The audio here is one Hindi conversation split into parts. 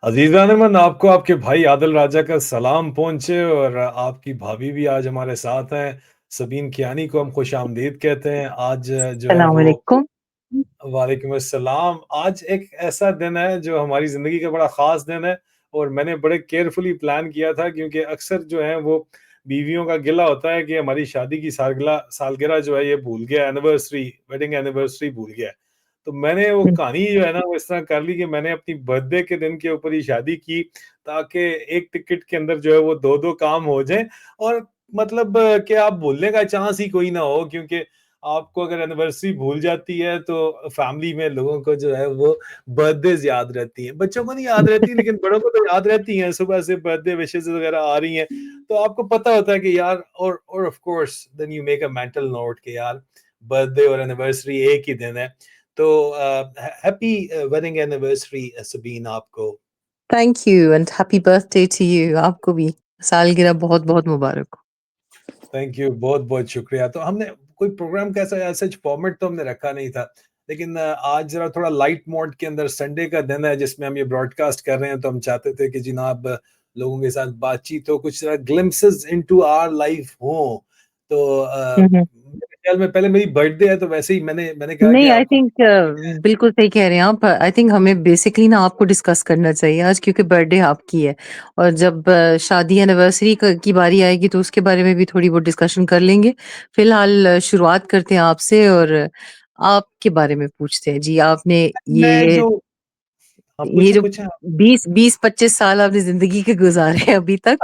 अज़ीज़ान आपको आपके भाई आदिल राजा का सलाम पहुँचे और आपकी भाभी भी आज हमारे साथ हैं। सबीन कियानी को हम खुश-आमदीद कहते हैं। आज जो है सलाम वो अलैकुम। वालेकुम अस्सलाम। आज एक ऐसा दिन है जो हमारी ज़िंदगी का बड़ा ख़ास दिन है और मैंने बड़े केयरफुली प्लान किया था क्योंकि अक्सर जो है वो बीवियों का गिला होता है कि हमारी शादी की सालगिरह जो है ये भूल गया, एनिवर्सरी, वेडिंग एनिवर्सरी भूल गया है। तो मैंने वो हुँ, कहानी जो है ना वो इस तरह कर ली कि मैंने अपनी बर्थडे के दिन के ऊपर ही शादी की ताकि एक टिकट के अंदर जो है वो 2-2 काम हो जाएँ और मतलब कि आप भूलने का चांस ही कोई ना हो क्योंकि आपको अगर एनिवर्सरी भूल जाती है तो फैमिली में लोगों को जो है वो बर्थडेज़ याद रहती हैं। बच्चों को नहीं याद रहती लेकिन बड़ों को तो याद रहती हैं, सुबह से बर्थडे विशेज़ वगैरह आ रही हैं। तो आपको पता होता है कि यार और of course then you make a mental note कि यार बर्थडे और एनिवर्सरी एक ही दिन है। तो हैप्पी वेडिंग एनिवर्सरी सबीन आपको। Thank you and happy birthday to you. आपको भी सालगिरह बहुत-बहुत मुबारक हो। थैंक यू, बहुत-बहुत शुक्रिया। तो हमने कोई प्रोग्राम कैसा ऐसा फॉर्मेट तो हमने रखा नहीं था। लेकिन आज ज़रा थोड़ा लाइट मोड के अंदर संडे का दिन है जिसमें हम ये ब्रॉडकास्ट कर रहे हैं तो हम चाहते थे कि जनाब लोगों के साथ बातचीत हो, कुछ ग्लिम्पसेस इनटू आवर लाइफ हो। तो हुँ, हुँ। मेरे ख्याल में पहले मेरी बर्थडे है तो वैसे ही मैंने कहा कि नहीं आई आपको थिंक बिल्कुल सही कह रहे हैं आप। आई थिंक हमें बेसिकली ना आपको डिस्कस करना चाहिए आज क्योंकि बर्थडे आपकी है और जब शादी एनिवर्सरी क की बारी आएगी तो उसके बारे में भी थोड़ी बहुत डिस्कशन कर लेंगे। फिलहाल शुरुआत करते हैं आपसे और आपके बारे में पूछते हैं। जी, आपने मैं ये जो हाँ, ये पूछें, जो पूछें आप। 20-25 साल आपने ज़िंदगी के गुज़ारे हैं अभी तक,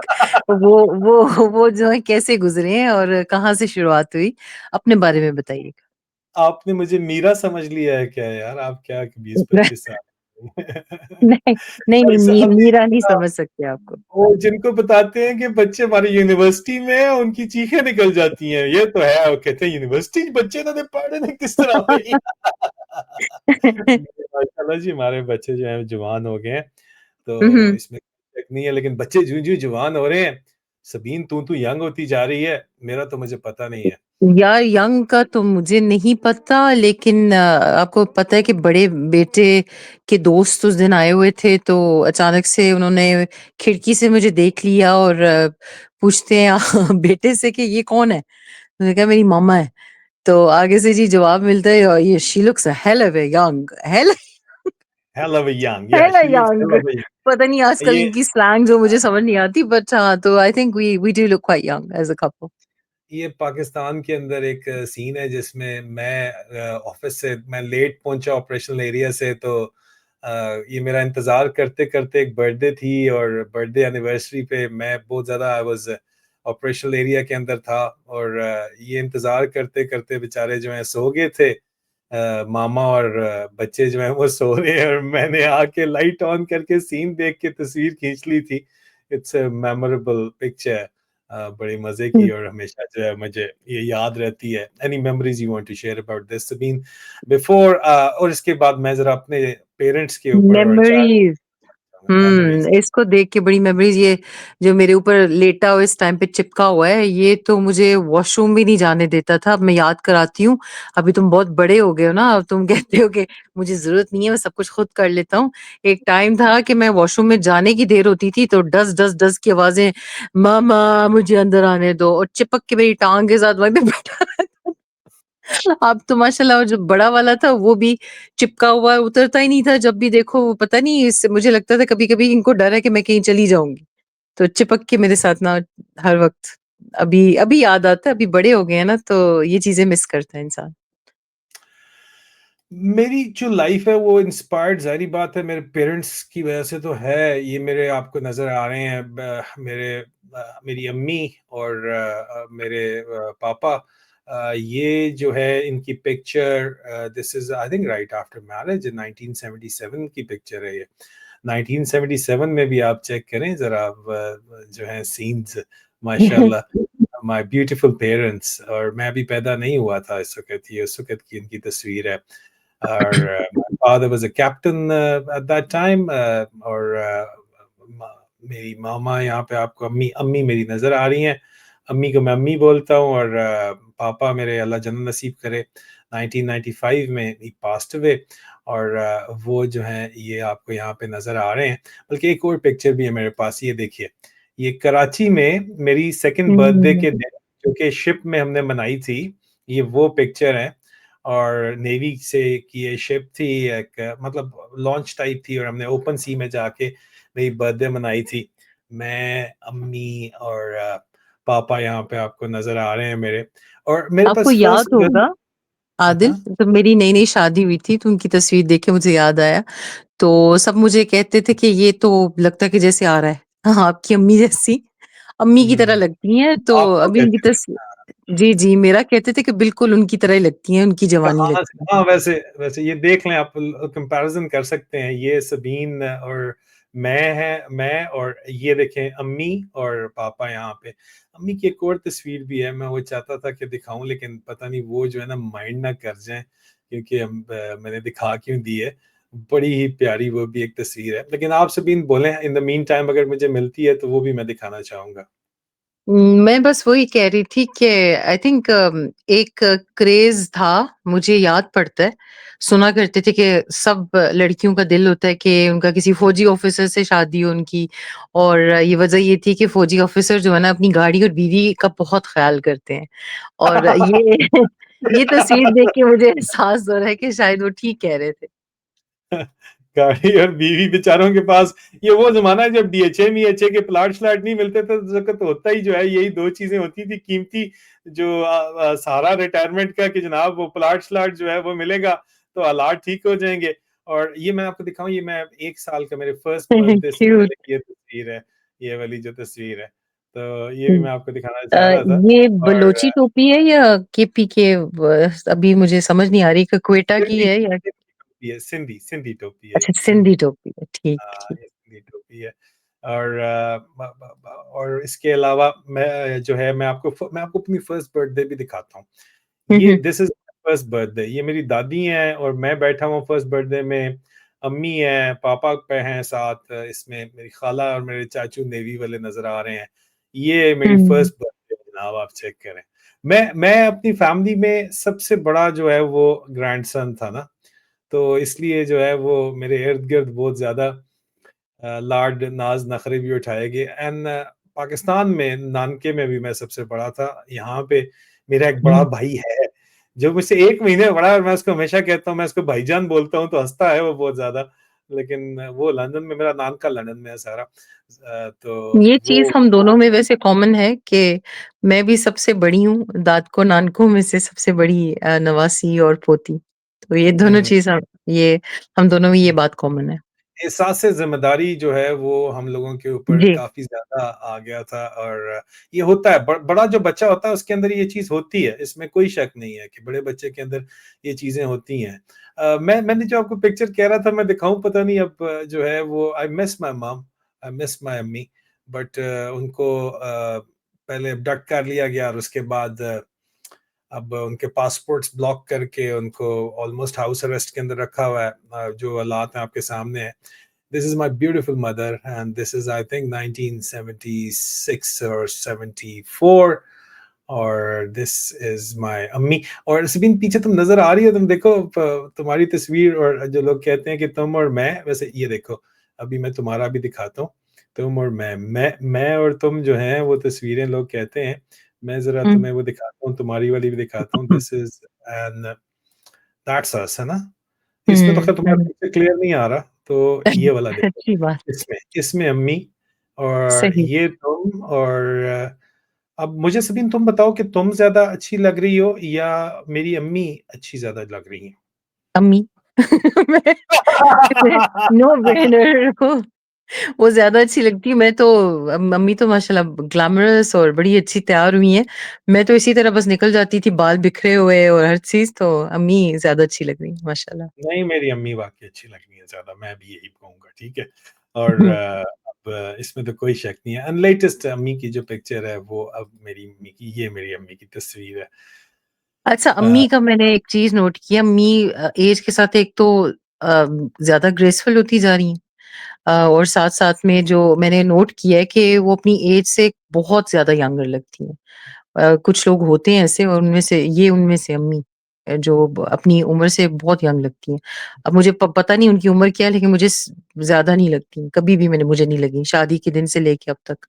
वो वो जो है कैसे गुज़रे हैं और कहाँ से शुरुआत हुई? अपने बारे में बताइएगा। आपने मुझे मीरा समझ लिया है क्या यार? आप क्या 20-25 साल नहीं, नहीं, नहीं, भाई साहब मीरा नहीं समझ सकते आपको। वो जिनको बताते हैं कि बच्चे हमारी यूनिवर्सिटी में हैं, उनकी चीखें निकल जाती हैं। ये तो है, वो कहते हैं यूनिवर्सिटी बच्चे इन्होंने पढ़ने किस तरह हुई? माशाल्लाह जी हमारे बच्चे जो हैं जवान हो गए हैं, हुँ, तो हुँ। इसमें कोई शक नहीं है लेकिन बच्चे ज्यों-ज्यों जवान हो रहे हैं, सबीन तू यंग होती जा रही है, मेरा तो मुझे पता नहीं है। यार यंग का तो मुझे नहीं पता लेकिन आपको पता है कि बड़े बेटे के दोस्त उस दिन आए हुए थे तो अचानक से उन्होंने खिड़की से मुझे देख लिया और पूछते हैं बेटे से कि ये कौन है? मैंने कहा मेरी मम्मा है। तो आगे से जी जवाब मिलता है ये she looks hell of a young hello Hell of a young, yeah, hello a she looks young hell of a young. पता नहीं आजकल ये इनकी स्लैंग जो मुझे समझ नहीं आती बट हाँ, तो I think we do look quite young as a couple. ये पाकिस्तान के अंदर एक सीन है जिसमें मैं ऑफिस से मैं लेट पहुंचा ऑपरेशनल एरिया से तो ये मेरा इंतज़ार करते करते एक बर्थडे थी और बर्थडे एनिवर्सरी पे मैं बहुत ज़्यादा आई वाज ऑपरेशनल एरिया के अंदर था और ये इंतज़ार करते करते बेचारे जो हैं सो गए थे। मामा और बच्चे जो हैं वो सो रहे हैं और मैंने आके लाइट ऑन करके सीन देख के तस्वीर खींच ली थी। It's a memorable picture. बड़ी मज़े की और हमेशा जो है मुझे ये याद रहती है। Any memories you want to share about this Sabeen before और इसके बाद मैं ज़रा अपने पेरेंट्स के ऊपर और 4 मेमोरीज़ मेमोरीज़। इसको देख के बड़ी मेमोरीज़ ये जो मेरे ऊपर लेटा हुआ इस टाइम पे चिपका हुआ है, ये तो मुझे वॉशरूम भी नहीं जाने देता था। अब मैं याद कराती हूँ, अभी तुम बहुत बड़े हो गए हो ना, अब तुम कहते हो कि मुझे ज़रूरत नहीं है, मैं सब कुछ खुद कर लेता हूँ। एक टाइम था कि मैं वॉशरूम में जाने की देर होती थी, तो डस, डस, डस की आवाज़ें, "मामा मुझे अंदर आने दो" और चिपक के मेरी टाँग के साथ वहीं पे बैठा रहता। अब तो माशाल्लाह वो जो बड़ा वाला था वो भी चिपका हुआ है, उतरता ही नहीं था जब भी देखो वो पता नहीं इससे मुझे लगता था कभी-कभी इनको डर है कि मैं कहीं चली जाऊँगी। तो चिपक के मेरे साथ ना हर वक़्त अभी अभी याद आता है, अभी बड़े हो गए हैं ना तो ये चीज़ें मिस करता है इंसान। मेरी जो लाइफ है वो इंस्पायर्ड ज़ाहिर-सी बात है मेरे पेरेंट्स की वज़ह से तो है। ये मेरे आपको नज़र आ रहे हैं मेरी अम्मी और मेरे पापा। ये जो है इनकी picture this is I think right after marriage 1977 की पिक्चर है ये। 1977 में भी आप चेक करें ज़रा जो है सीन्स माशाल्लाह माय ब्यूटीफुल पेरेंट्स और मैं अभी पैदा नहीं हुआ था इस वक़्त ये उस वक़्त की इनकी तस्वीर है। और my father was a captain at that time और मेरी मामा यहाँ पे आपको अम्मी अम्मी मेरी नजर आ रही हैं। अम्मी को मैं अम्मी बोलता हूँ और पापा मेरे अल्लाह जन्नत नसीब करे 1995 में ही पास्ट अवे। और वो जो हैं ये आपको यहाँ पे नज़र आ रहे हैं। बल्कि एक और पिक्चर भी है मेरे पास, ये देखिए। ये कराची में मेरी सेकंड बर्थडे हुँ। के दिन जो कि शिप में हमने मनाई थी, ये वो पिक्चर है। और नेवी से की ये शिप थी, एक मतलब लॉन्च टाइप थी, और हमने ओपन सी में जाके मेरी बर्थडे मनाई थी। मैं, अम्मी और पापा यहाँ पे आपको नज़र आ रहे हैं मेरे। और मेरे आपको पास याद फर्स्ट होगा आदिल, हाँ, जब मेरी नई-नई शादी हुई थी तो उनकी तस्वीर देख के मुझे याद आया। तो सब मुझे कहते थे कि ये तो लगता है कि जैसे आ रहा है। हाँ, आपकी अम्मी जैसी, अम्मी की तरह हुँ, लगती हैं, तो आपको अभी उनकी कहते थे। जी, जी, मेरा कहते थे कि बिल्कुल उनकी तरह ही लगती हैं, उनकी जवानी कहाँ लगती से, है। हाँ, वैसे वैसे ये देख लें आप, कंपैरिज़न कर सकते हैं। ये सबीन और मैं और ये देखें अम्मी और पापा यहाँ पे। अम्मी की एक और तस्वीर भी है, मैं वो चाहता था कि दिखाऊँ, लेकिन पता नहीं वो जो है ना माइंड ना कर जाएँ, क्योंकि मैंने दिखा क्यों दी है। बड़ी ही प्यारी वो भी एक तस्वीर है। लेकिन आप सबीन बोलें, इन द मीन टाइम अगर मुझे मिलती है तो वो भी मैं दिखाना चाहूँगा। मैं बस वही कह रही थी कि आई थिंक एक क्रेज़ था, मुझे याद पड़ता है, सुना करते थे कि सब लड़कियों का दिल होता है कि उनका किसी फ़ौजी ऑफ़िसर से शादी हो उनकी, और ये वजह ये थी कि फ़ौजी ऑफ़िसर जो है ना अपनी गाड़ी और बीवी का बहुत ख़्याल करते हैं। और ये ये तस्वीर देख के मुझे एहसास हो रहा है कि शायद वो ठीक कह रहे थे। गाड़ी और बीवी बेचारों के पास, ये वो ज़माना है जब डीएचए मीएचए के प्लाट-श्लाट नहीं मिलते थे, उस वक़्त होता ही जो है यही 2 चीज़ें होती थी कीमती, जो सहारा रिटायरमेंट का कि जनाब वो प्लाट-श्लाट जो है वो मिलेगा, तो हालात ठीक हो जाएँगे। और ये मैं आपको दिखाऊँ, ये मैं 1 साल का, मेरे फर्स्ट बर्थडे से क्यूट। पहले की ये तस्वीर है, ये वाली जो तस्वीर है। तो ये भी हुँ। मैं आपको दिखाना अ, चाह रहा था। ये और बलोची टोपी है या केपी के अभी मुझे समझ नहीं आ रही कि क्वेटा की सिंधी है या सिंधी टोपी है, सिंधी सिंधी टोपी है अच्छा ये, सिंधी सिंधी। टोपी है, ठीक, हाँ, ठीक। ये सिंधी टोपी है। और और इसके अलावा मैं जो है मैं आपको अपनी फर्स्ट बर्थडे भी दिखाता हूँ। हुँ, ये हुँ। दिस इज़ फर्स्ट बर्थडे, ये मेरी दादी हैं और मैं बैठा हुआ फर्स्ट बर्थडे में। अम्मी हैं, पापा पे हैं साथ, इसमें मेरी खाला और मेरे चाचू नेवी वाले नज़र आ रहे हैं। ये मेरी हुँ, फर्स्ट बर्थडे जनाब, आप चेक करें। मैं अपनी फैमिली में सबसे बड़ा जो है वो ग्रैंडसन था ना, तो इसलिए जो है वो मेरे इर्द-गिर्द बहुत ज़्यादा लाड, नाज़, नखरे भी उठाए गए। एंड पाकिस्तान में नानके में भी मैं सबसे बड़ा था। यहाँ पे मेरा एक बड़ा हुँ। भाई है, जो मुझसे 1 महीने बड़ा है, और मैं उसको हमेशा कहता हूँ, मैं उसको भाईजान बोलता हूँ, तो हँसता है वो बहुत ज़्यादा। लेकिन वो लंदन में, मेरा नानका लंदन में है सारा। तो ये चीज़ वो हम दोनों में वैसे कॉमन है कि मैं भी सबसे बड़ी हूँ, दादको-नानको में से सबसे बड़ी नवासी और पोती। तो ये दोनों हुँ। चीज़ ये हम दोनों में ये बात कॉमन है। एहसास-ए ज़िम्मेदारी जो है वो हम लोगों के ऊपर जी। काफ़ी ज़्यादा आ गया था। और ये होता है, बड़ा जो बच्चा होता है उसके अंदर ये चीज़ होती है, इसमें कोई शक नहीं है कि बड़े बच्चे के अंदर ये चीज़ें होती हैं। मैंने जो आपको पिक्चर कह रहा था मैं दिखाऊँ, पता नहीं अब जो है वो, I miss my mom, I miss my अम्मी। बट उनको पहले अबडक्ट कर लिया गया, और उसके बाद अब उनके पासपोर्ट्स ब्लॉक करके उनको ऑलमोस्ट हाउस अरेस्ट के अंदर रखा हुआ है। जो हालात हैं आपके सामने हैं। This is my beautiful mother, and this is, I think, 1976 or 74, और this is my अम्मी। और सबिन, पीछे तुम नज़र आ रही हो, तुम देखो तुम्हारी तस्वीर, और जो लोग कहते हैं कि तुम और मैं, वैसे ये देखो, अभी मैं तुम्हारा भी दिखाता हूँ। तुम और मैं और तुम जो हैं वो तस्वीरें लोग कहते हैं। मैं ज़रा हुँ। तुम्हें वो दिखाता हूँ, तुम्हारी वाली भी दिखाता हूँ। दिस इज़ एंड दैट्स अस, है ना? इसमें तो हुँ, खैर तुम्हारा हुँ। पिक्चर क्लियर नहीं आ रहा, तो ये वाला देखो। अच्छी बात, इसमें इसमें अम्मी, और सही। ये तुम। और अब मुझे सबिन तुम बताओ कि तुम ज़्यादा अच्छी लग रही हो या मेरी अम्मी अच्छी ज़्यादा लग रही हैं? अम्मी मैं मैं नो ब्रेनर वो वो ज़्यादा अच्छी लगती है। मैं तो मम्मी तो माशाल्लाह ग्लैमरस और बड़ी अच्छी तैयार हुई हैं। मैं तो इसी तरह बस निकल जाती थी, बाल बिखरे हुए और हर चीज़, तो अम्मी ज़्यादा अच्छी लग रही हैं माशाल्लाह। नहीं, मेरी अम्मी वाक़ई अच्छी लग रही हैं ज़्यादा, मैं भी यही कहूँगा, ठीक है? और हुँ। अब इसमें तो कोई शक नहीं है। एंड लेटेस्ट अम्मी की जो पिक्चर है वो अब मेरी अम्मी की, ये मेरी अम्मी की तस्वीर है। अच्छा, अ, अम्मी का मैंने एक चीज़ नोट किया, अम्मी ऐज के साथ एक तो ज़्यादा ग्रेसफुल होती जा रही हैं, और साथ-साथ में जो मैंने नोट किया है कि वो अपनी ऐज से बहुत ज़्यादा यंगर लगती हैं। कुछ लोग होते हैं ऐसे और उनमें से अम्मी जो अपनी उम्र से बहुत यंग लगती हैं। अब मुझे पता नहीं उनकी उम्र क्या है लेकिन मुझे ज़्यादा नहीं लगती, कभी भी मुझे नहीं लगी, शादी के दिन से लेके अब तक।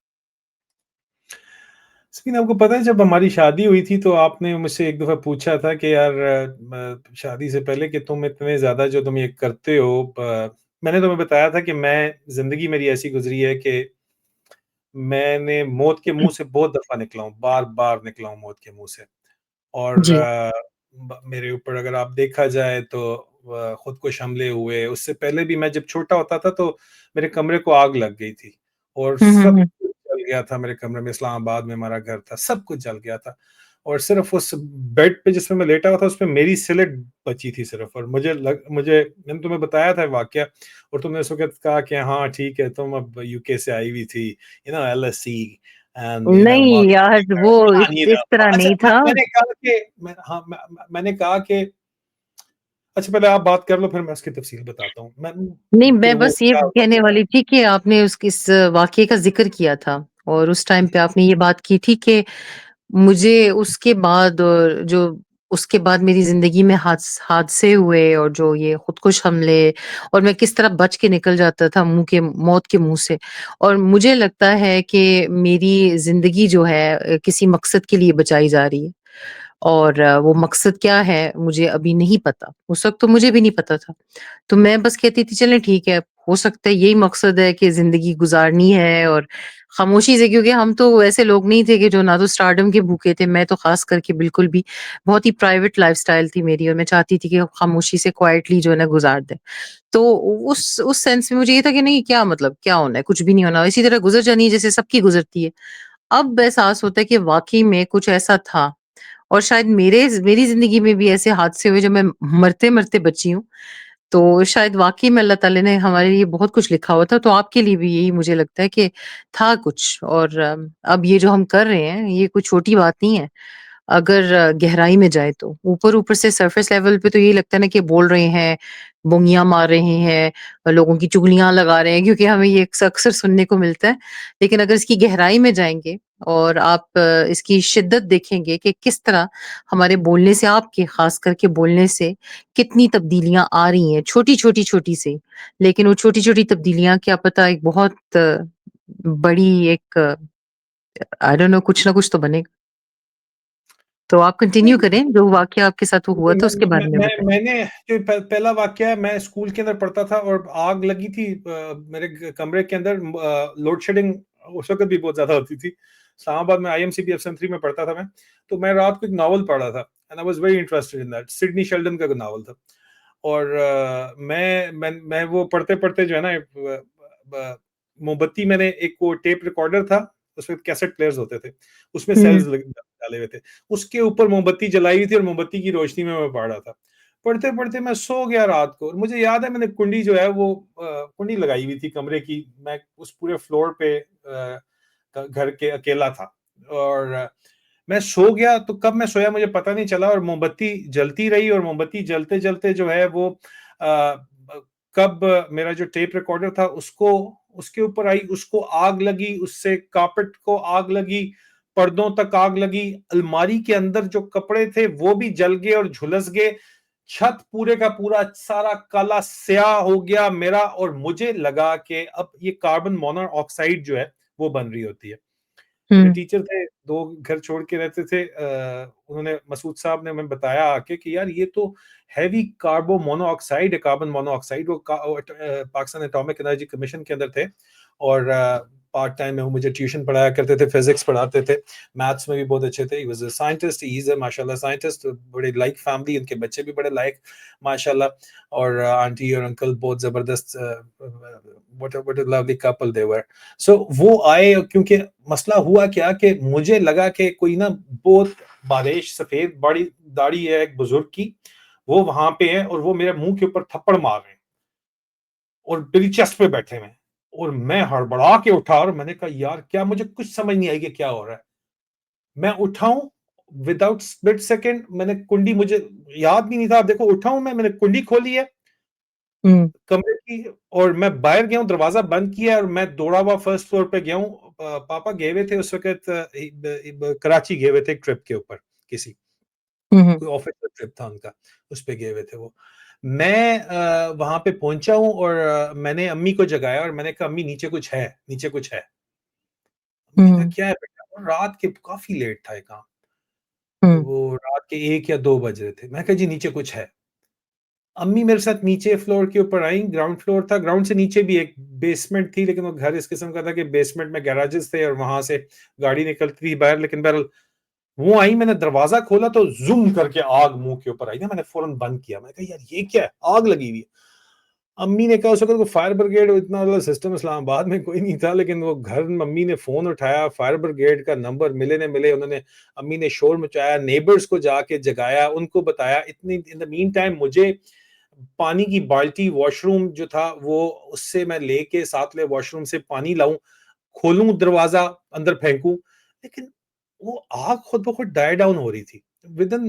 लेकिन आपको पता है जब हमारी शादी हुई थी तो आपने मुझसे एक दफ़ा पूछा था कि यार शादी से पहले कि तुम इतने ज़्यादा जो तुम ये करते हो मैंने तुम्हें बताया था कि मैं ज़िंदगी मेरी ऐसी गुज़री है कि मैंने मौत के मुँह से बहुत दफ़ा निकला हूँ, बार-बार निकला हूँ मौत के मुँह से। और जी। मेरे ऊपर अगर आप देखा जाए तो खुदकुश हमले हुए, उससे पहले भी मैं जब छोटा होता था तो मेरे कमरे को आग लग गई थी और हुँ, हुँ, सब हुँ। कुछ जल गया था मेरे कमरे में, इस्लामाबाद में हमारा घर था, सब कुछ जल गया था और सिर्फ़ उस बेड पे जिसमें मैं लेटा हुआ था उसमें मेरी सिलट बची थी सिर्फ़ और मुझे मैंने तुम्हें बताया था वाक़या और तुमने उस वक़्त कहा कि हाँ, ठीक है, तुम अब यूके से आई हुई थी, एलएसई एंड नहीं यार, मार्केटिंग वो बना नहीं इस रहा तरह था। अच्छा नहीं था। मैंने कहा कि मैंने कहा कि अच्छा पहले आप बात कर लो फिर मैं उसकी तफ़सील बताता हूँ। नहीं, कि मैं वो बस ये क्या हुआ कहने वाली थी कि आपने उस इस वाक़ये का ज़िक्र किया था और उस टाइम पे आपने ये बात की थी कि मुझे उसके बाद जो उसके बाद मेरी ज़िंदगी में हादसे हुए और जो ये खुदकुश हमले और मैं किस तरह बच के निकल जाता था मौत के मुँह से। और मुझे लगता है कि मेरी ज़िंदगी जो है किसी मकसद के लिए बचाई जा रही है। और वो मकसद क्या है मुझे अभी नहीं पता। उस वक़्त तो मुझे भी नहीं पता था। तो मैं बस कहती थी चलें ठीक है, हो सकता है यही मकसद है कि ज़िंदगी गुज़ारनी है और ख़ामोशी से, क्योंकि हम तो ऐसे लोग नहीं थे कि जो ना तो स्टारडम के भूखे थे, मैं तो ख़ास करके बिल्कुल भी, बहुत ही प्राइवेट लाइफ़स्टाइल थी मेरी और मैं चाहती थी कि ख़ामोशी से क्वाइटली जो है ना गुज़ार दें। तो उस सेंस में मुझे ये था कि नहीं, क्या मतलब क्या होना है, कुछ भी नहीं होना, इसी तरह गुज़र जानी है जैसे सबकी गुज़रती है। अब एहसास होता है कि वाक़ई में कुछ ऐसा था और शायद मेरी ज़िंदगी में भी ऐसे हादसे हुए जब मैं मरते-मरते बची हूँ। तो शायद वाक़ई में अल्लाह ताला ने हमारे लिए बहुत कुछ लिखा हुआ था, तो आपके लिए भी यही मुझे लगता है कि था कुछ। और अब ये जो हम कर रहे हैं, ये कोई छोटी बात नहीं है। अगर गहराई में जाए तो। ऊपर-ऊपर से सरफेस लेवल पे तो यही लगता है ना कि बोल रहे हैं, बोंगियाँ मार रहे हैं, लोगों की चुगलियाँ लगा रहे हैं, क्योंकि हमें ये अक्सर सुनने को मिलता है। लेकिन अगर इसकी गहराई में जाएँगे और आप इसकी शिद्दत देखेंगे कि किस तरह हमारे बोलने से, आपके ख़ास करके बोलने से कितनी तब्दीलियाँ आ रही हैं, छोटी-छोटी सी। लेकिन वो छोटी-छोटी तब्दीलियाँ क्या पता एक बहुत बड़ी एक आई डोंट नो, कुछ ना कुछ तो बनेगा। तो आप कंटिन्यू नहीं करें, जो वाक़या आपके साथ हुआ था उसके बारे में मैं बताएँ। मैंने जो पहला वाक़या है मैं स्कूल के अंदर पढ़ता था और आग लगी थी मेरे कमरे के अंदर लोड शेडिंग उस वक़्त भी बहुत ज़्यादा होती थी। इस्लामाबाद में आईएमसीबी एफएम3 में पढ़ता था मैं। तो मैं रात को एक नॉवल पढ़ रहा था and I was very interested in that. Sidney Sheldon का नॉवल था। और मैं वो पढ़ते-पढ़ते जो है ना ब ब मोमबत्ती मैंने एक वो टेप रिकॉर्डर था, उसमें कैसेट प्लेयर्स होते थे, उसमें हुँ, सेल्स लग डाले हुए थे। उसके ऊपर मोमबत्ती जलाई हुई थी और मोमबत्ती की रोशनी में मैं पढ़ रहा था। पढ़ते-पढ़ते मैं सो गया रात को और मुझे याद है मैंने कुंडी जो है वो कुंडी लगाई हुई थी कमरे की, मैं उस पूरे फ्लोर पे घर के अकेला था और मैं सो गया तो कब मैं सोया मुझे पता नहीं चला और मोमबत्ती जलती रही और मोमबत्ती जलते-जलते जो है वो कब मेरा जो टेप रिकॉर्डर था उसको उसके ऊपर आई, उसको आग लगी, उससे कार्पेट को आग लगी, पर्दों तक आग लगी, अलमारी के अंदर जो कपड़े थे वो भी जल गए और झुलस गए। छत पूरे का पूरा सारा काला स्याह हो गया मेरा और मुझे लगा कि अब ये कार्बन मोनोऑक्साइड जो है वो बन रही होती है। मेरे हुँ, टीचर थे, 2 घर छोड़ के रहते थे उन्होंने मसूद साहब ने हमें बताया आके कि यार ये तो हेवी कार्बो मोनोऑक्साइड है, carbon monoxide Pakistan atomic energy commission के अंदर थे और पार्ट टाइम में वो मुझे ट्यूशन पढ़ाया करते थे, फिज़िक्स पढ़ाते थे, मैथ्स में भी बहुत अच्छे थे। He was a scientist, he is a माशाल्लाह साइंटिस्ट, बड़े लाइक फैमिली, उनके बच्चे भी बड़े लाइक माशाल्लाह और आंटी और अंकल बहुत ज़बरदस्त what a lovely couple they were. So वो आए क्योंकि मसला हुआ क्या कि मुझे लगा कि कोई ना बहुत बारिश सफेद बड़ी दाढ़ी है एक बुजुर्ग की, वो वहां पे है और वो मेरे मुंह के ऊपर थप्पड़ मार रहे हैं और मेरी चेस्ट पे बैठे हुए हैं और मैं हड़बड़ा के उठा और मैंने कहा यार क्या, मुझे कुछ समझ नहीं आई कि क्या हो रहा है। मैं उठाऊं विदाउट स्प्लिट सेकंड मैंने कुंडी, मुझे याद भी नहीं था, आप देखो उठाऊं मैंने कुंडी खोली है हुँ, कमरे की और मैं बाहर गया हूँ, दरवाजा बंद किया और मैं दौड़ा हुआ फर्स्ट फ्लोर पे गया हूँ पापा गए हुए थे उस वक़्त कराची गए हुए थे एक ट्रिप के ऊपर, किसी हुँ, हुँ। कोई ऑफिशियल ट्रिप था उनका, उस पे गए हुए थे वो। मैं वहाँ पे पहुँचा हूँ और मैंने अम्मी को जगाया और मैंने कहा, "अम्मी नीचे कुछ है, नीचे कुछ है।" अम्मी ने कहा, हुँ, "क्या है बेटा?" और रात के काफ़ी लेट था ये काम, हुँ, वो रात के 1 या 2 बज रहे थे। मैंने कहा, "जी नीचे कुछ है।" अम्मी मेरे साथ नीचे फ्लोर के ऊपर आई, ग्राउंड फ्लोर था, ग्राउंड से नीचे भी एक बेसमेंट थी, लेकिन वो घर इस किस्म का था कि बेसमेंट में गैराजेस थे और वहाँ से गाड़ी निकलती थी बाहर, लेकिन बहरहाल वो आई, मैंने दरवाज़ा खोला तो ज़ूम करके आग मुँह के ऊपर आई ना, मैंने फ़ौरन बंद किया। मैंने कहा, "यार ये क्या है? आग लगी हुई है।" अम्मी ने कहा उस वक़्त वो फायर ब्रिगेड इतना वाला सिस्टम इस्लामाबाद में कोई नहीं था, लेकिन वो घर मम्मी ने फ़ोन उठाया, फायर ब्रिगेड का नंबर मिले न मिले, उन्होंने अम्मी ने शोर मचाया, नेबर्स को जाके जगाया, उनको बताया। इतनी इन द मीन टाइम मुझे पानी की बाल्टी वॉशरूम जो था वो उससे मैं लेके साथ ले वॉशरूम से पानी लाऊँ, खोलूँ दरवाज़ा, अंदर फेंकूँ, लेकिन वो आग खुद ब खुद डाई डाउन हो रही थी। विदिन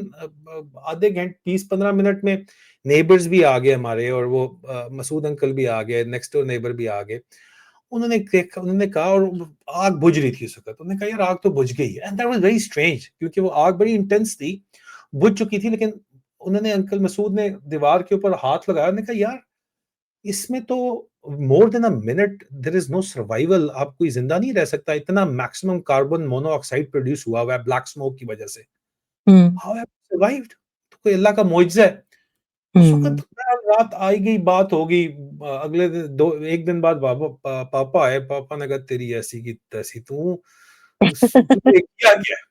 आधे घंटे 20-15 मिनट में नेबर्स भी आ गए हमारे और वो मसूद अंकल भी आ गए, नेक्स्ट डोर नेबर भी आ गए। उन्होंने कहा और आग बुझ रही थी उस वक़्त। उन्होंने कहा, "यार आग तो बुझ गई है" and that was very strange क्योंकि वो आग बड़ी इंटेंस थी, बुझ चुकी थी लेकिन उन्होंने अंकल मसूद ने दीवार के ऊपर हाथ लगाया, उन्होंने कहा, "यार इसमें तो more than a minute there is no survival आप कोई ज़िंदा नहीं रह सकता, इतना मैक्सिमम कार्बन मोनोऑक्साइड प्रोड्यूस हुआ हुआ है ब्लैक स्मोक की वजह से। हुँ, हाउ हैव यू सर्वाइव्ड? तो कोई अल्लाह का मुआजिज़ा है।" उस हुँ। वक़्त रात आई गई, बात हो गई। अगले दिन 2 1 दिन बाद पापा आए, पापा ने कहा, "तेरी ऐसी की तैसी, तूने किया क्या है?"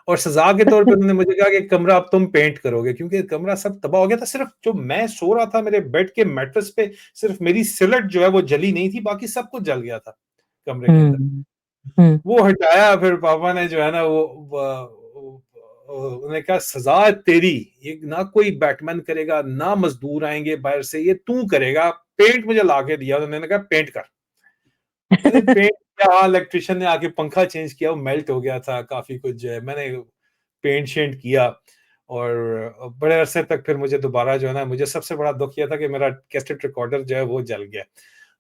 और सज़ा के तौर पे उन्होंने मुझे कहा कि कमरा अब तुम पेंट करोगे क्योंकि कमरा सब तबाह हो गया था। सिर्फ़ जो मैं सो रहा था मेरे बेड के मैट्रेस पे, सिर्फ़ मेरी सिलट जो है वो जली नहीं थी, बाकी सब कुछ जल गया था कमरे के अंदर। हुँ, हुँ। वो हटाया फिर पापा ने जो है ना उन्होंने कहा सज़ा है तेरी, ये ना कोई बैटमैन करेगा, ना मज़दूर आएँगे बाहर से, ये तू करेगा। पेंट मुझे लाके दिया, उन्होंने कहा पेंट कर। मैंने पेंट किया, हाँ, इलेक्ट्रीशियन ने आके पंखा चेंज किया, वो मेल्ट हो गया था काफ़ी कुछ जो है। मैंने पेंट-शेंट किया और बड़े अरसे तक फिर मुझे दोबारा जो है ना मुझे सबसे बड़ा दुःख ये था कि मेरा कैसेट रिकॉर्डर जो है वो जल गया।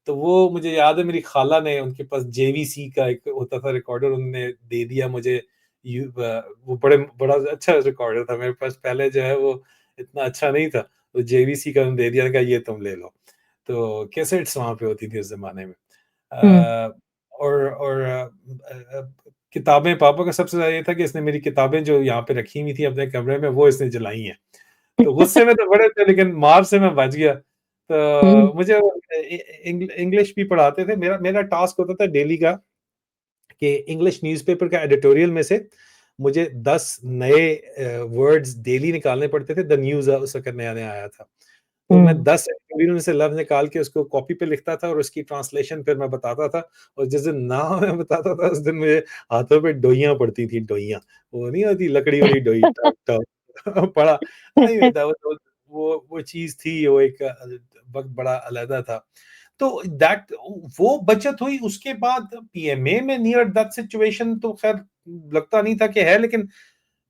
तो वो मुझे याद है मेरी खाला ने उनके पास जेवीसी का एक होता था रिकॉर्डर उन्होंने दे दिया मुझे वो बड़ा अच्छा रिकॉर्डर था मेरे पास पहले जो है वो इतना अच्छा नहीं था। तो जेवीसी का उन्होंने दे दिया, कहा ये तुम ले लो। तो कैसेट्स वहाँ पे होती थी उस ज़माने में। हुँ। अ, और किताबें पापा का सबसे ज़्यादा ये था कि इसने मेरी किताबें जो यहाँ पे रखी हुई थी अपने कमरे में वो इसने जलाई हैं। तो गुस्से में तो बड़े थे लेकिन मार से मैं बच गया। हुँ, तो मुझे इंग्लिश भी पढ़ाते थे। मेरा मेरा टास्क होता था डेली का कि इंग्लिश न्यूज़पेपर का एडिटोरियल में से मुझे 10 नए वर्ड्स डेली निकालने पड़ते थे। द न्यूज़ उस वक़्त नया-नया आया था। तो मैं हुँ। 10 एडिटोरियल में से लफ्ज़ निकाल के उसको कॉपी पे लिखता था और उसकी ट्रांसलेशन फिर मैं बताता था और जिस दिन ना मैं बताता था उस दिन मुझे हाथों पे डोइयाँ पड़ती थी, डोइयाँ। वो नहीं होती लकड़ी वाली डोई टक टक पड़ा। नहीं दैट वाज़ वो चीज़ थी, वो एक वक़्त बड़ा अलग था। तो दैट वो बचत हुई उसके बाद पीएमए में नियर दैट सिचुएशन तो ख़ैर लगता नहीं था कि है, लेकिन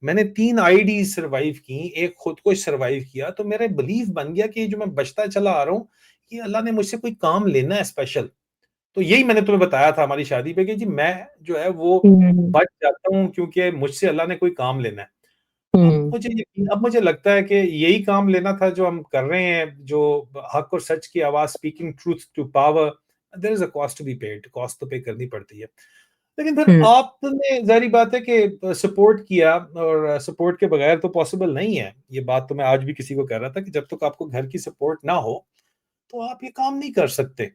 मैंने 3 आईडी सर्वाइव की, एक खुद को सर्वाइव किया, तो मेरा बिलीफ बन गया कि जो मैं बचता चला आ रहा हूँ, कि अल्लाह ने मुझसे कोई काम लेना है स्पेशल। तो यही मैंने तुम्हें बताया था हमारी शादी पे कि जी मैं जो है वो हुँ, बच जाता हूँ क्योंकि मुझसे अल्लाह ने कोई काम लेना है। हुँ, अब मुझे लगता है कि यही काम लेना था जो हम कर रहे हैं, जो हक और सच की आवाज़ speaking truth to power, there is a cost to be paid, cost तो पे करनी पड़ती है। लेकिन फिर हुँ, आपने ज़ाहिर-सी बात है कि सपोर्ट किया और सपोर्ट के बगैर तो पॉसिबल नहीं है। ये बात तो मैं आज भी किसी को कह रहा था कि जब तक आपको घर की सपोर्ट ना हो, तो आप ये काम नहीं कर सकते।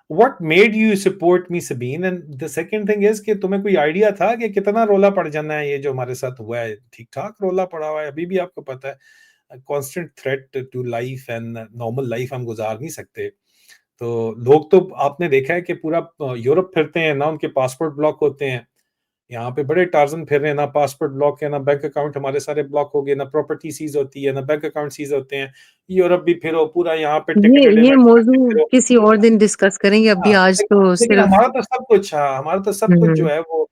What made you support me Sabeen? And the second thing is कि तुम्हें कोई आइडिया था कि कितना रोला पड़ जाना है ये जो हमारे साथ हुआ है? ठीक-ठाक रोला पड़ा हुआ है, अभी भी आपको पता है। Constant threat to life and normal life हम गुज़ार नहीं सकते। तो लोग तो आपने देखा है कि पूरा यूरोप फिरते हैं, ना उनके पासपोर्ट ब्लॉक होते हैं। यहाँ पे बड़े टार्ज़न फिर रहे हैं, ना पासपोर्ट ब्लॉक है, ना बैंक अकाउंट हमारे सारे ब्लॉक हो गए, ना प्रॉपर्टी सीज़ होती है, ना बैंक अकाउंट सीज़ होते हैं। यूरोप भी फिरो, पूरा यहाँ पे ये टिकेटेड ये इवेंट्स में मौज़ू फिरो। किसी और दिन डिस्कस करेंगे, अभी हाँ, आज लेकिन तो लेकिन सिर्फ हमारा तो सब कुछ जो हुँ, है वो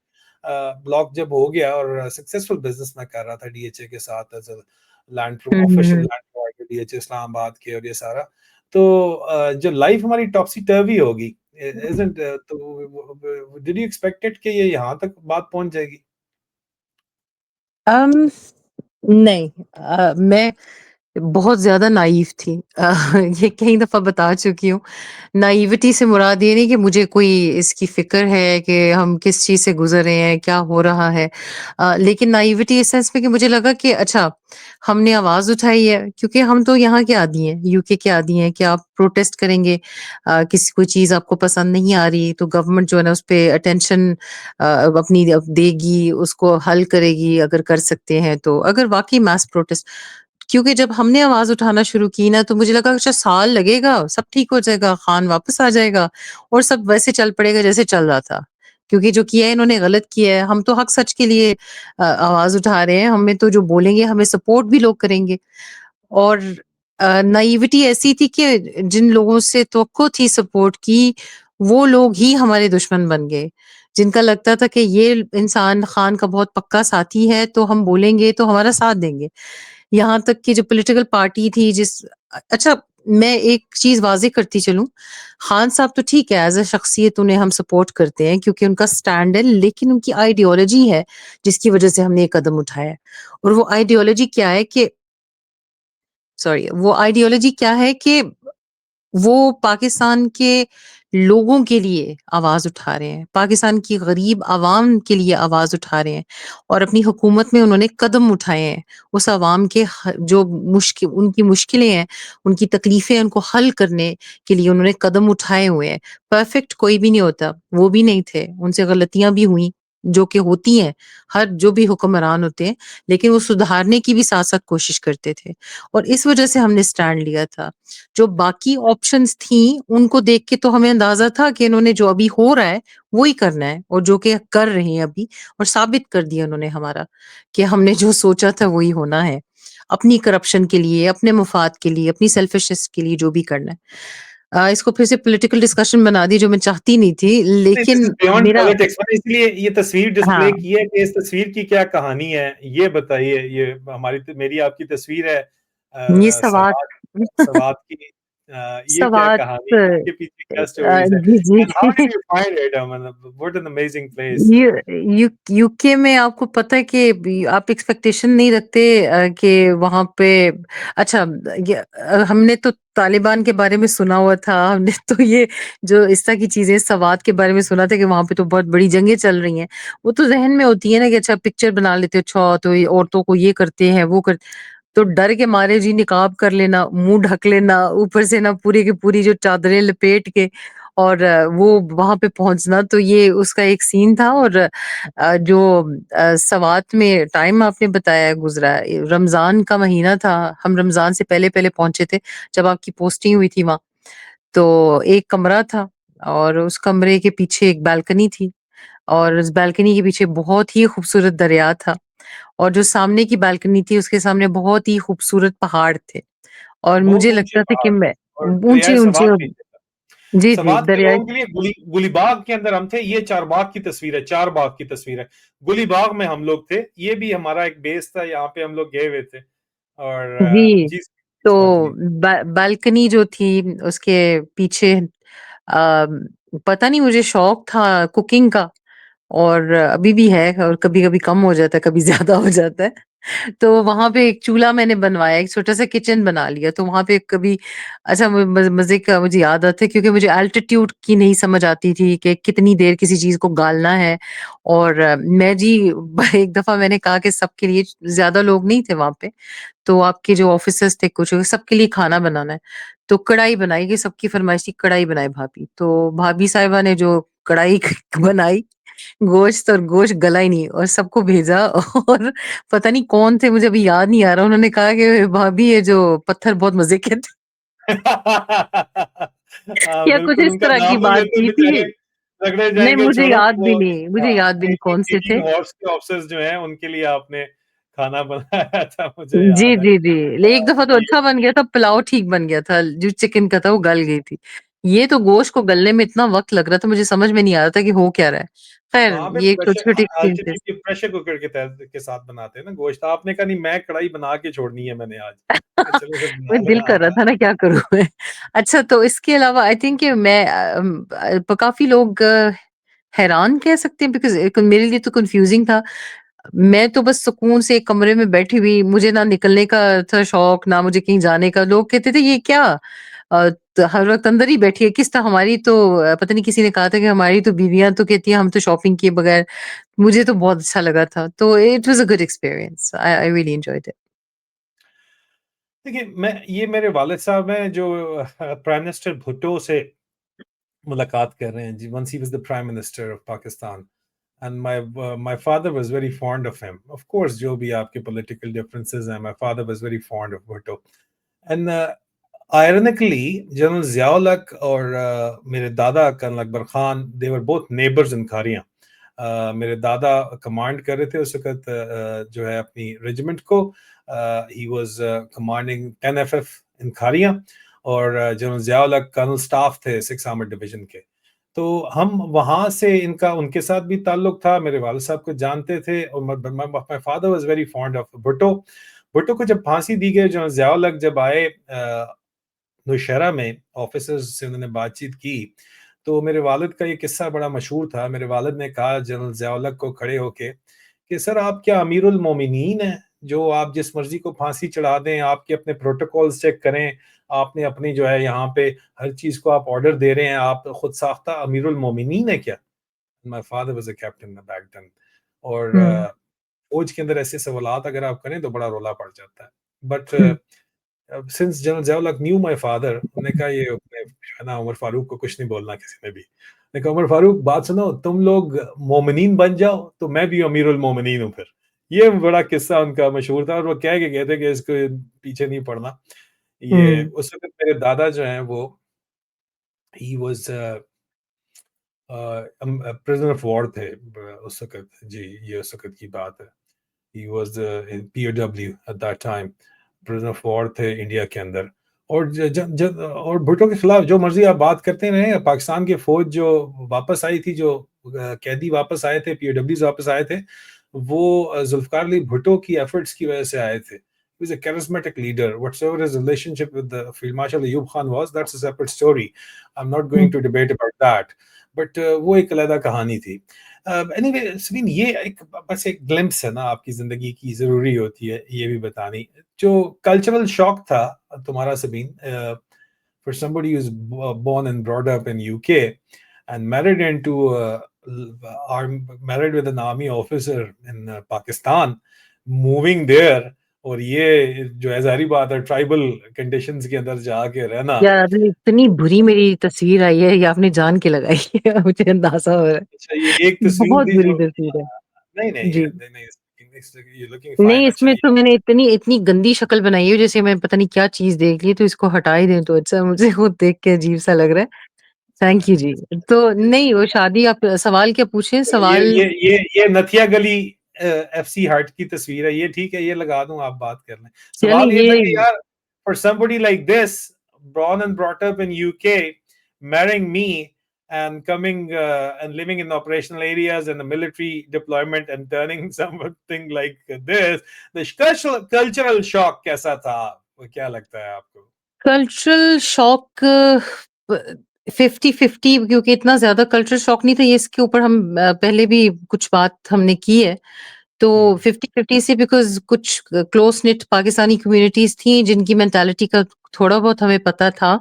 ब्लॉक जब हो गया और सक्सेसफुल बिज़नेस मैं कर रहा था डीएचए के साथ as a hmm, official hmm, land provider DHA Islamabad के और ये सारा। तो जो लाइफ़ हमारी टॉपसी-टर्वी हो गई, इज़न्ट तो डिड यू एक्सपेक्ट इट कि ये यहाँ तक बात पहुँच जाएगी? अम, नहीं, मैं बहुत ज़्यादा नाइव थी। ये कई दफ़ा बता चुकी हूँ। नाइविटी से मुराद ये नहीं कि मुझे कोई इसकी फ़िक्र है कि हम किस चीज़ से गुज़र रहे हैं, क्या हो रहा है। लेकिन नाइविटी इस सेंस में कि मुझे लगा कि अच्छा, हमने आवाज़ उठाई है क्योंकि हम तो यहाँ के आदी हैं, यूके के आदी हैं कि आप प्रोटेस्ट करेंगे, किसी कोई चीज़ आपको पसंद नहीं आ रही तो गवर्नमेंट जो है ना उस पे अटेंशन अपनी देगी, उसको हल करेगी अगर कर सकते हैं तो। अगर वाक़ई मास प्रोटेस्ट, क्योंकि जब हमने आवाज़ उठाना शुरू की ना, तो मुझे लगा अच्छा साल लगेगा, सब ठीक हो जाएगा, खान वापस आ जाएगा और सब वैसे चल पड़ेगा जैसे चल रहा था। क्योंकि जो किया है इन्होंने गलत किया है, हम तो हक सच के लिए आवाज़ उठा रहे हैं, हमें तो जो बोलेंगे हमें सपोर्ट भी लोग करेंगे। और नाइविटी ऐसी थी कि जिन लोगों से तवक्को थी सपोर्ट की, वो लोग ही हमारे दुश्मन बन गए। जिनका लगता था कि ये इंसान खान का बहुत पक्का साथी है, तो हम बोलेंगे तो हमारा साथ देंगे। यहाँ तक कि जो पॉलिटिकल पार्टी थी अच्छा, मैं एक चीज़ वाज़िह करती चलूँ, खान साहब तो ठीक है एज़ अ शख्सियत उन्हें हम सपोर्ट करते हैं क्योंकि उनका स्टैंड है, लेकिन उनकी आइडियोलॉजी है जिसकी वज़ह से हमने ये कदम उठाया है। और वो आइडियोलॉजी क्या है कि वो आइडियोलॉजी क्या है कि वो पाकिस्तान के लोगों के लिए आवाज़ उठा रहे हैं, पाकिस्तान की गरीब आवाम के लिए आवाज़ उठा रहे हैं और अपनी हुकूमत में उन्होंने कदम उठाए हैं। उस आवाम के जो उनकी मुश्किलें हैं, उनकी तकलीफ़ें हैं, उनको हल करने के लिए उन्होंने कदम उठाए हुए हैं। परफेक्ट कोई भी नहीं होता, वो भी नहीं थे, उनसे गलतियाँ भी हुई, जो कि होती हैं, हर जो भी हुक्मरान होते हैं, लेकिन वो सुधारने की भी साथ-साथ कोशिश करते थे और इस वज़ह से हमने स्टैंड लिया था। जो बाकी ऑप्शंस थी, उनको देख के तो हमें अंदाज़ा था कि इन्होंने जो अभी हो रहा है, वो ही करना है और जो कि कर रहे हैं अभी और साबित कर दिया उन्होंने हमारा, कि हमने जो सोचा था वही होना है। अपनी करप्शन के लिए, अपने मफ़ाद के लिए, अपनी सेल्फिशनेस के लिए जो भी करना है। इसको फिर से पॉलिटिकल डिस्कशन बना दी जो मैं चाहती नहीं थी, नहीं, दिस इज़ लेकिन बियॉन्ड मेरा पॉलिटिक्स। मैंने इसलिए ये तस्वीर डिस्प्ले हाँ, की है कि इस तस्वीर की क्या कहानी है, ये बताइए। ये हमारी मेरी आपकी तस्वीर है ये सवाल सवात सवात की। ये क्या सवात कहानी है? इसके पीछे क्या स्टोरीज़ है? जी, एंड हाउ जी। Did you find it? मतलब what an amazing place. You UK में आपको पता है कि आप एक्सपेक्टेशन नहीं रखते कि वहाँ पे अच्छा, हमने तो तालिबान के बारे में सुना हुआ था, हमने तो ये जो इस तरह की चीज़ें सवात के बारे में सुना था कि वहाँ पे तो बहुत बड़ी जंगें चल रही हैं। वो तो ज़हन में होती है ना कि अच्छा पिक्चर बना लेते हो, अच्छा तो ये औरतों को ये करते हैं, वो कर तो डर के मारे जी निकाब कर लेना, मुँह ढक लेना, ऊपर से ना पूरी की पूरी जो चादरें लपेट के और वो वहाँ पे पहुँचना, तो ये उसका एक सीन था और जो सवात में टाइम आपने बताया गुज़रा है, रमज़ान का महीना था, हम रमज़ान से पहले-पहले पहुँचे थे, जब आपकी पोस्टिंग हुई थी वहाँ। तो एक कमरा था और उस कमरे के पीछे एक बालकनी थी और उस बालकनी के पीछे बहुत ही खूबसूरत दरिया था और जो सामने की बालकनी थी, उसके सामने बहुत ही खूबसूरत पहाड़ थे और बहुत मुझे ऊँचे लगता था कि पहाड़ मैं और दरियाए ऊँचे-ऊँचे सवात भी। जी, जी, सवात के दरिया लोगों के लिए गुलीबाग के अंदर हम थे। ये चारबाग की तस्वीर है, चारबाग की तस्वीर है। गुलीबाग में हम लोग थे। ये भी हमारा एक बेस था, यहाँ पे हम लोग गए हुए थे। और जी, जी, तो समझिए। बालकनी जो थी उसके पीछे पता नहीं मुझे शौक था कुकिंग का और अभी भी है और कभी-कभी कम हो जाता है, कभी ज़्यादा हो जाता है। तो वहाँ पे एक चूल्हा मैंने बनवाया, एक छोटा-सा किचन बना लिया, तो वहाँ पे कभी अच्छा म मज़े मज़े का मुझे याद आता है क्योंकि मुझे एल्टीट्यूड की नहीं समझ आती थी कि कितनी देर किसी चीज़ को गालना है और मैं जी एक दफ़ा मैंने कहा कि सबके लिए ज़्यादा लोग नहीं थे वहाँ पे, तो आपके जो ऑफ़िसर्स थे कुछ, सबके लिए खाना बनाना है। तो कढ़ाई बनाई कि सबकी फ़रमाइश थी कढ़ाई बनाए भाभी, तो भाभी साहिबा ने जो कढ़ाई बनाई गोश्त और गोश्त गला ही नहीं और सबको भेजा और पता नहीं कौन थे मुझे अभी याद नहीं आ रहा। उन्होंने कहा कि भाभी ये जो पत्थर बहुत मज़े के थे या कुछ बिल्कुल, इस उनका तरह की नाम ही बात लेते की थी। बेचारे रगड़े नहीं जाएँगे। मुझे छोड़ो याद भी वो। नहीं, मुझे हाँ, याद भी नहीं कौन से 18 थे। हॉर्स के ऑफिसर्स जो हैं, उनके लिए आपने खाना बनाया था, मुझे जी, याद है। जी, जी। एक दफ़ा तो अच्छा बन गया था, पुलाव ठीक बन गया था, जो चिकन का था वो गल गई थी। ये तो गोश्त को गलने में इतना वक़्त लग रहा था, मुझे समझ में नहीं आ रहा था कि हो क्या रहा है। ख़ैर वहाँ पे ये प्रेशर छोटी-छोटी एक्सपीरियंसेस। अल्टीट्यूड के प्रेशर कुकर के तहत के साथ बनाते हैं ना गोश्त। आपने कहा नहीं, मैं कढ़ाई बना के छोड़नी है मैंने आज। चलो फिर बना मैं लो, दिल कर रहा हाँ। था ना क्या करूँ मैं? अच्छा तो इसके अलावा आई थिंक कि मैं काफ़ी लोग हैरान कह सकते हैं बिकॉज़ मेरे लिए तो कन्फ्यूज़िंग था। मैं तो बस सुकून से एक कमरे में बैठी हुई, मुझे ना निकलने का था शौक, ना मुझे कहीं जाने का। लोग कहते थे, "ये क्या? हर वक़्त अंदर ही बैठी है।" किस तरह हमारी तो पता नहीं किसी ने कहा था कि हमारी तो बीवियाँ तो कहती हैं, "हम तो शॉपिंग किए बगैर।" मुझे तो बहुत अच्छा लगा था। तो it was a good experience. I really enjoyed it. देखिए, मैं ये मेरे वालिद साहब हैं जो प्राइम मिनिस्टर भुट्टो से मुलाकात कर रहे हैं जी, once he was the prime minister of Pakistan and my father was very fond of him. Of course, जो भी आपके political differences हैं, my father was very fond of Bhutto. And ironically, General Ziaul-Haq और मेरे दादा colonel Akbar Khan, they were both neighbors in Kharian. मेरे दादा कमांड कर रहे थे उस वक्त जो है अपनी रेजिमेंट को. ही वाज कमांडिंग 10 FF इन खारियां और जनरल जियाउल-हक कर्नल स्टाफ थे 6 आर्मर्ड डिवीजन के. तो हम वहां से इनका उनके साथ भी ताल्लुक था, मेरे वालिद साहब को जानते थे और my father was very fond of Bhutto. Bhutto को जब फांसी दी गई, जनरल जियाउल-हक जब आए नौशहरा में, ऑफिसर्स से उन्होंने बातचीत की, तो मेरे वालिद का ये किस्सा बड़ा मशहूर था. मेरे वालिद ने कहा जनरल ज़िया-उल-हक को खड़े होके कि सर आप क्या अमीरुल मोमिनीन हैं, जो आप जिस मर्जी को फांसी चढ़ा दें, आपके अपने प्रोटोकॉल्स चेक करें, आपने अपनी जो है यहाँ पे हर चीज को आप ऑर्डर दे रहे हैं, आप खुद साख्ता अमीरुल मोमिनीन है क्या? My father was a captain back then. और हुँ, फौज के अंदर ऐसे सवालात अगर आप करें तो बड़ा रौला पड़ जाता है. बट हुँ, since general Zia ul Haq knew my father, उन्होंने कहा ये अपने है ना उमर फारूक को कुछ नहीं बोलना किसी ने भी. मैंने कहा उमर फारूक बात सुनो, तुम लोग मोमिनीन बन जाओ तो मैं भी अमीरुल मोमिनीन हूँ फिर. ये बड़ा किस्सा उनका मशहूर था और वो कह के गए थे कि इसको पीछे नहीं पड़ना. ये हुँ, उस वक्त मेरे दादा जो हैं वो he was prisoner of war थे उस वक्त जी. ये उस वक्त की बात है. He was in POW at that time. Prisoner of war थे इंडिया के अंदर. और और भुट्टो के खिलाफ जो मर्जी आप बात करते रहे, पाकिस्तान की फौज जो वापस आई थी, जो कैदी वापस आए थे, पीओडब्ल्यूज वापस आए थे, वो जुल्फकार अली भुट्टो की एफर्ट्स की वजह से आए थे. He was a charismatic leader. Whatsoever his relationship with the Field Marshal Ayub Khan was, that's a separate story. I'm not hmm, going to debate about that. But वो एक अलग कहानी थी. एनीवे सलीम, ये एक बस एक ग्लिम्प्स है ना आपकी जिंदगी की, जरूरी होती है ये भी बतानी. जो कल्चरल शॉक था तुम्हारा Sabeen, for somebody who's born and brought up in UK and married into married with an army officer in Pakistan, moving there, और ये जो है जाहिर बात है ट्राइबल कंडीशंस के अंदर जाके रहना. यार आपने इतनी बुरी मेरी तस्वीर आई है, ये आपने जान के लगाई है, मुझे अंदाज़ा हो रहा है। अच्छा, ये एक तस्वीर बहुत थी बुरी जो तस्वीर है। नहीं नहीं जी। नहीं नहीं, यू लुकिंग नहीं, फाइन. अच्छा इसमें ये तो मैंने इतनी इतनी गंदी शक्ल बनाई है जैसे मैं पता नहीं क्या चीज़ देख ली, तो इसको हटा ही दें तो अच्छा, मुझे खुद देख के अजीब-सा लग रहा है। चला थैंक यू जी। तो नहीं वो शादी आप सवाल क्या पूछे? ये सवाल ये ये ये नथिया गली एफसी हार्ट की तस्वीर है. ये ठीक है, ये लगा दूं, आप बात कर लें. चलिए सवाल ये था ये कि यार, for somebody like this, born and brought up in UK, marrying me and coming and living in operational areas and the military deployment and turning something like this, the cultural shock कैसा था? वो क्या लगता है आपको? कल्चरल शॉक 50-50 क्योंकि इतना ज़्यादा कल्चरल शॉक नहीं था, ये इसके ऊपर हम पहले भी कुछ बात हमने की है। तो हम्म. 50-50 से बिकॉज़ कुछ क्लोज़ निट पाकिस्तानी कम्युनिटीज़ थी जिनकी मेंटालिटी का थोड़ा बहुत हमें पता था।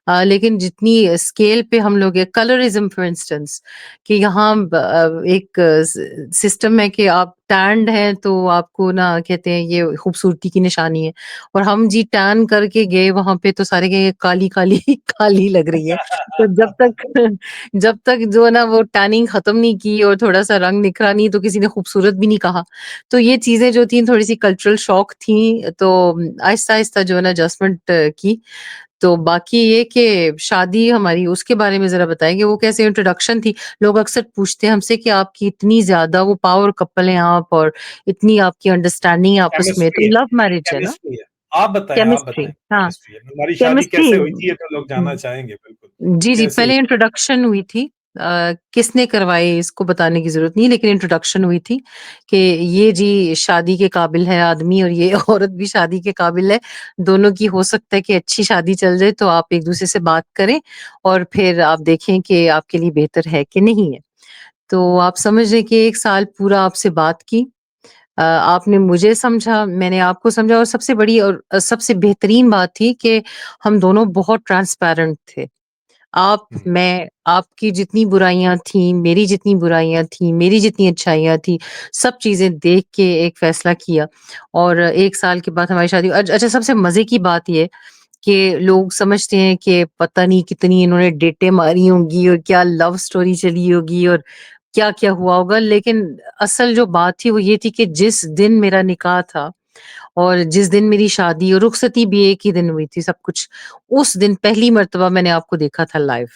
लेकिन जितनी स्केल पे हम लोग कलरिज़्म फॉर इंस्टेंस कि यहाँ एक सिस्टम है कि आप टैन्ड हैं तो आपको ना कहते हैं ये खूबसूरती की निशानी है। और हम जी टैन करके गए वहाँ पे तो सारे गए काली-काली काली लग रही है। तो जब तक जब तक जो है ना वो टैनिंग खत्म नहीं की और थोड़ा-सा रंग निखरा नहीं तो किसी ने खूबसूरत भी नहीं कहा। तो ये चीज़ें जो थी थोड़ी-सी कल्चरल शॉक थी तो आहिस्ता-आहिस्ता जो है ना एडजस्टमेंट की। तो बाकी ये कि शादी हमारी उसके बारे में ज़रा बताएँगे वो कैसे इंट्रोडक्शन थी? लोग अक्सर पूछते हैं हमसे कि आपकी इतनी ज़्यादा वो पावर कपल हैं आप और इतनी आपकी अंडरस्टैंडिंग है आपस में, केमिस्ट्री तो है, लव मैरिज है ना? केमिस्ट्री है. आप बताएं, आप केमिस्ट्री बताएं. हाँ, केमिस्ट्री है. हमारी शादी केमिस्ट्री कैसे हुई थी, ये तो लोग जानना चाहेंगे बिल्कुल. जी, जी, कैसे हुई? पहले इंट्रोडक्शन हुई थी। किसने करवाए इसको बताने की ज़रूरत नहीं, लेकिन इंट्रोडक्शन हुई थी कि ये जी शादी के काबिल है आदमी और ये औरत भी शादी के काबिल है। दोनों की हो सकता है कि अच्छी शादी चल जाए, तो आप एक-दूसरे से बात करें और फिर आप देखें कि आपके लिए बेहतर है कि नहीं है। तो आप समझ लें कि 1 साल पूरा आपसे बात की। आपने मुझे समझा, मैंने आपको समझा और सबसे बड़ी और सबसे बेहतरीन बात थी कि हम दोनों बहुत ट्रांसपेरेंट थे। आप, हुँ, मैं, आपकी जितनी बुराइयाँ थीं, मेरी जितनी बुराइयाँ थीं, मेरी जितनी अच्छाइयाँ थी, सब चीज़ें देख के एक फ़ैसला किया और 1 साल के बाद हमारी शादी अच्छा सबसे मज़े की बात ये कि लोग समझते हैं कि पता नहीं कितनी इन्होंने डेटें मारी होंगी और क्या लव स्टोरी चली होगी और क्या-क्या हुआ होगा, लेकिन असल जो बात थी वो ये थी कि जिस दिन मेरा निकाह था और जिस दिन मेरी शादी और रुखसती भी एक ही दिन हुई थी सब कुछ, उस दिन पहली मर्तबा मैंने आपको देखा था लाइव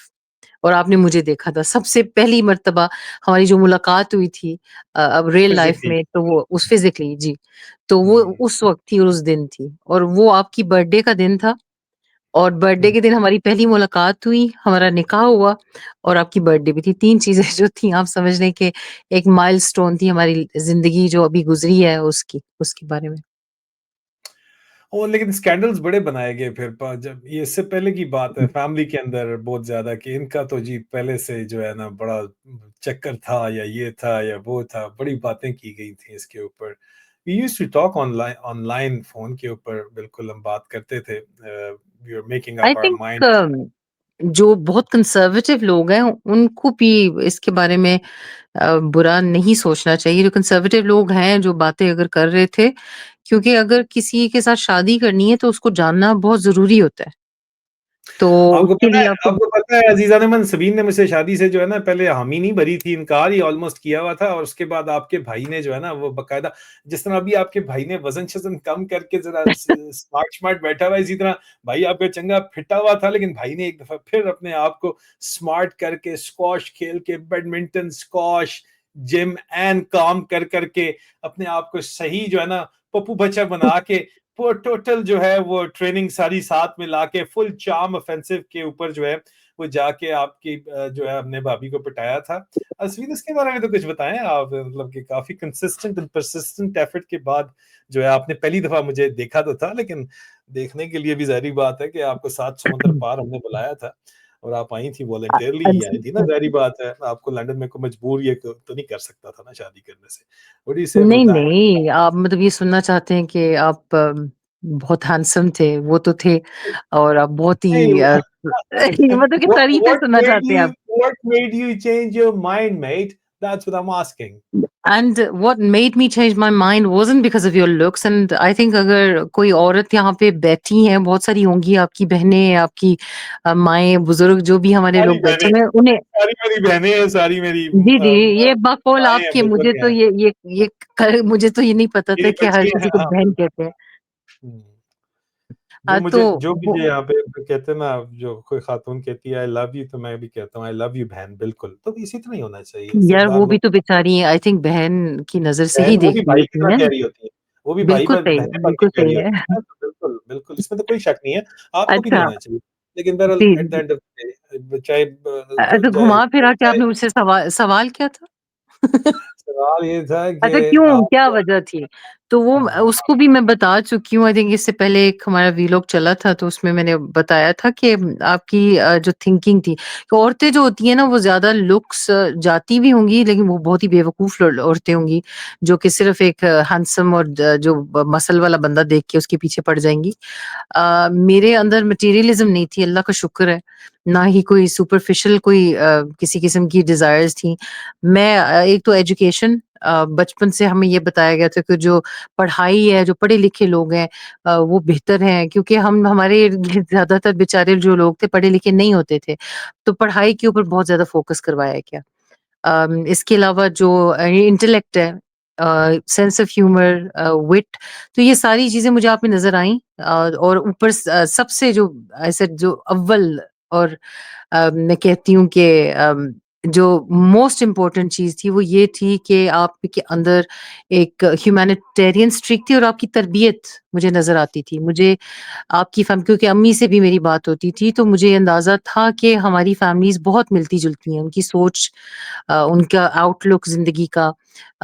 और आपने मुझे देखा था। सबसे पहली मर्तबा हमारी जो मुलाकात हुई थी अब रियल लाइफ फिज़िकली। में तो वो उस फिज़िकली जी, तो वो हुँ, उस वक़्त थी और उस दिन थी और वो आपकी बर्थडे का दिन था और बर्थडे हुँ। के दिन हमारी पहली मुलाकात हुई, हमारा निकाह हुआ और आपकी बर्थडे भी थी। 3 चीज़ें जो थी आप समझ लें कि एक माइलस्टोन थी हमारी ज़िंदगी जो अभी गुज़री है उसके बारे में। और लेकिन स्कैंडल्स बड़े बनाए गए फिर जब ये इससे पहले की बात है फैमिली के अंदर बहुत ज्यादा कि इनका तो जी पहले से जो है ना बड़ा चक्कर था या ये था या वो था बड़ी बातें की गई थी इसके ऊपर we used to talk online online phone के ऊपर बिल्कुल हम बात करते थे we are making I up our think mind जो बहुत कंज़र्वेटिव लोग हैं, उनको भी इसके बारे में बुरा नहीं सोचना चाहिए। जो कंज़र्वेटिव लोग हैं, जो बातें अगर कर रहे थे, क्योंकि अगर किसी के साथ शादी करनी है, तो उसको जानना बहुत ज़रूरी होता है। तो उसके लिए आपको आपको पता है अजीज़ा नमन सबीन ने मुझसे शादी से जो है ना पहले हामी नहीं भरी थी, इनकार ही ऑलमोस्ट किया हुआ था और उसके बाद आपके भाई ने जो है ना वो बाकायदा जिस तरह अभी आपके भाई ने वज़न-शज़न कम करके ज़रा स्मार्ट-स्मार्ट बैठा हुआ है, इसी तरह भाई आपका चंगा फिटा हुआ था, लेकिन भाई ने एक दफ़ा फिर अपने आप को स्मार्ट करके स्क्वॉश खेल के, बैडमिंटन, स्क्वॉश, जिम एंड काम कर के अपने आप को सही जो है ना पप्पू बच्चा बना के वो टोटल जो है वो ट्रेनिंग सारी साथ में लाके फुल चार्म ऑफेंसिव के ऊपर जो है वो जाके आपकी जो है हमने भाभी को पिटाया था। असवीन इसके बारे में तो कुछ बताएं आप मतलब कि काफी कंसिस्टेंट एंड परसिस्टेंट एफर्ट के बाद जो है आपने पहली दफा मुझे देखा तो था लेकिन देखने के लिए भी ज़ाहिर बात है कि आपको 7 समुंदर पार हमने बुलाया था और आप आई थी वॉलंटियरली ही आई थी ना ज़ाहिर बात है आपको लंदन में कोई मजबूर ये तो नहीं कर सकता था ना शादी करने से। व्हाट डू यू से नहीं, अबाउट दैट? नहीं, आप मतलब ये सुनना चाहते हैं कि आप बहुत हैंडसम थे, वो तो थे और आप बहुत Hey, ही मतलब कि what तारीफ़ें what सुनना made चाहते हैं आप। you what made you change your mind, mate? That's what I'm asking. And what made me change my mind wasn't because of your looks and I think अगर कोई औरत यहाँ पे बैठी हैं, बहुत सारी होंगी आपकी बहनें, आपकी माएँ, बुज़ुर्ग जो भी हमारे सारी लोग बैठे बहनें हुए हैं, उन्हें सारी मेरी बहनें हैं, सारी मेरी जी, जी, ये बकौल माएँ हैं, आपकी मुझे बुज़ुर्ग तो हैं। ये मुझे तो ये नहीं पता था मेरी कि हर बच्ची हैं, किसी को हाँ, बहन बिल्कुल। कहते हैं। हुँ। तो जो वो मुझे यहाँ पे कहते हैं ना जो कोई खातून कहती है आई लव यू तो मैं भी कहता हूँ आई लव यू बहन बिल्कुल। तो इसी तरह ही होना चाहिए। यार सरदार वो भी लोग तो बेचारी आई थिंक बहन की नज़र से ही बहन वो देख भी रही भाई की होती तरह हैं। प्यारी होती है। वो भी भाई बिल्कुल पर सही है, बहनें बन के बिल्कुल प्यारी सही है। होती है। हाँ, तो बिल्कुल, बिल्कुल इसमें तो कोई शक नहीं है। आपको भी नहीं अच्छा, होना चाहिए। लेकिन बहरहाल जी, एट द जी। एंड ऑफ द डे चाहे तो चाहे घुमा-फिरा के चाहे आपने मुझसे सवाल क्या था? सवाल ये था कि अच्छा क्यों? क्या आप वजह थी? तो वो हाँ, उसको भी मैं बता चुकी हूँ आई थिंक इससे पहले एक हमारा वीलॉग चला था तो उसमें मैंने बताया था कि आपकी जो थिंकिंग थी, कि औरतें जो होती हैं ना वो ज़्यादा लुक्स जाती भी होंगी लेकिन वो बहुत ही बेवकूफ़ औरतें होंगी, जो कि सिर्फ़ एक हैंडसम और जो मसल वाला बंदा देख के उसके पीछे पड़ जाएँगी। मेरे अंदर मटेरियलिज़्म नहीं थी, अल्लाह का शुक्र है। ना ही कोई सुपरफिशियल कोई किसी किस्म की डिज़ायर्स थी। मैं एक तो एजुकेशन बचपन से हमें ये बताया गया था कि जो पढ़ाई है, जो पढ़े-लिखे लोग हैं वो बेहतर हैं क्योंकि हम हमारे इर्द-गिर्द ज़्यादातर बेचारे जो लोग थे पढ़े-लिखे नहीं होते थे। तो पढ़ाई के ऊपर बहुत ज़्यादा फ़ोकस करवाया गया। इसके अलावा जो इंटेलेक्ट है सेंस ऑफ ह्यूमर विट तो ये सारी चीज़ें मुझे आप में नज़र आईं और ऊपर सबसे जो ऐसे जो अव्वल और मैं कहती हूँ कि जो मोस्ट इम्पोर्टेंट चीज़ थी वो ये थी कि आपके अंदर एक ह्यूमैनिटेरियन स्ट्रीक थी और आपकी तरबियत मुझे नज़र आती थी। मुझे आपकी क्योंकि अम्मी से भी मेरी बात होती थी, तो मुझे अंदाज़ा था कि हमारी फैमिलीज़ बहुत मिलती-जुलती हैं। उनकी सोच उनका आउटलुक ज़िंदगी का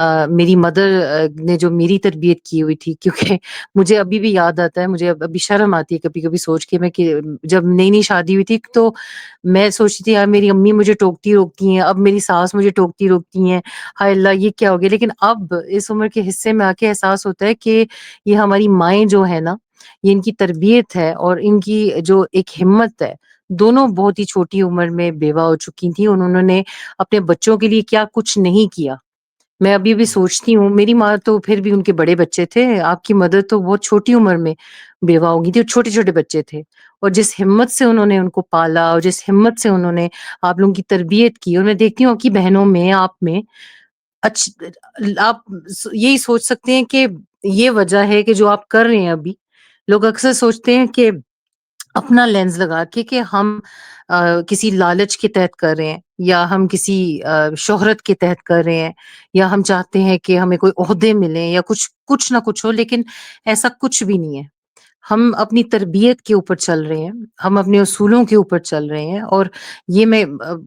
मेरी मदर ने जो मेरी तरबियत की हुई थी क्योंकि मुझे अभी भी याद आता है, मुझे अब अभी शर्म आती है कभी-कभी सोच के मैं कि जब नई-नई शादी हुई थी तो मैं सोचती थी यार मेरी अम्मी मुझे टोकती-रोकती हैं, अब मेरी सास मुझे टोकती-रोकती हैं, हाय अल्लाह ये क्या हो गया? लेकिन अब इस उम्र के हिस्से में आके एहसास होता है कि ये हमारी माएँ जो है ना, ये इनकी तरबियत है और इनकी जो एक हिम्मत है, दोनों बहुत ही छोटी उम्र में बेवा हो चुकी थीं। उन्होंने अपने बच्चों के लिए क्या कुछ नहीं किया। मैं अभी-भी हुँ, सोचती हूँ, मेरी माँ तो फिर भी उनके बड़े बच्चे थे, आपकी मदर तो बहुत छोटी उम्र में बेवा हो गई थी और छोटे-छोटे बच्चे थे। और जिस हिम्मत से उन्होंने उनको पाला और जिस हिम्मत से उन्होंने आप लोगों की तरबियत की और मैं देखती हूँ आपकी बहनों में, आप में अच्छ आप यही सोच सकते हैं कि ये वजह है कि जो आप कर रहे हैं अभी, लोग अक्सर सोचते हैं कि अपना लेंस लगा के हम किसी लालच के तहत कर रहे हैं या हम किसी शोहरत के तहत कर रहे हैं या हम चाहते हैं कि हमें कोई ओहदे मिलें या कुछ कुछ ना कुछ हो लेकिन ऐसा कुछ भी नहीं है। हम अपनी तरबियत के ऊपर चल रहे हैं, हम अपने उसूलों के ऊपर चल रहे हैं और ये मैं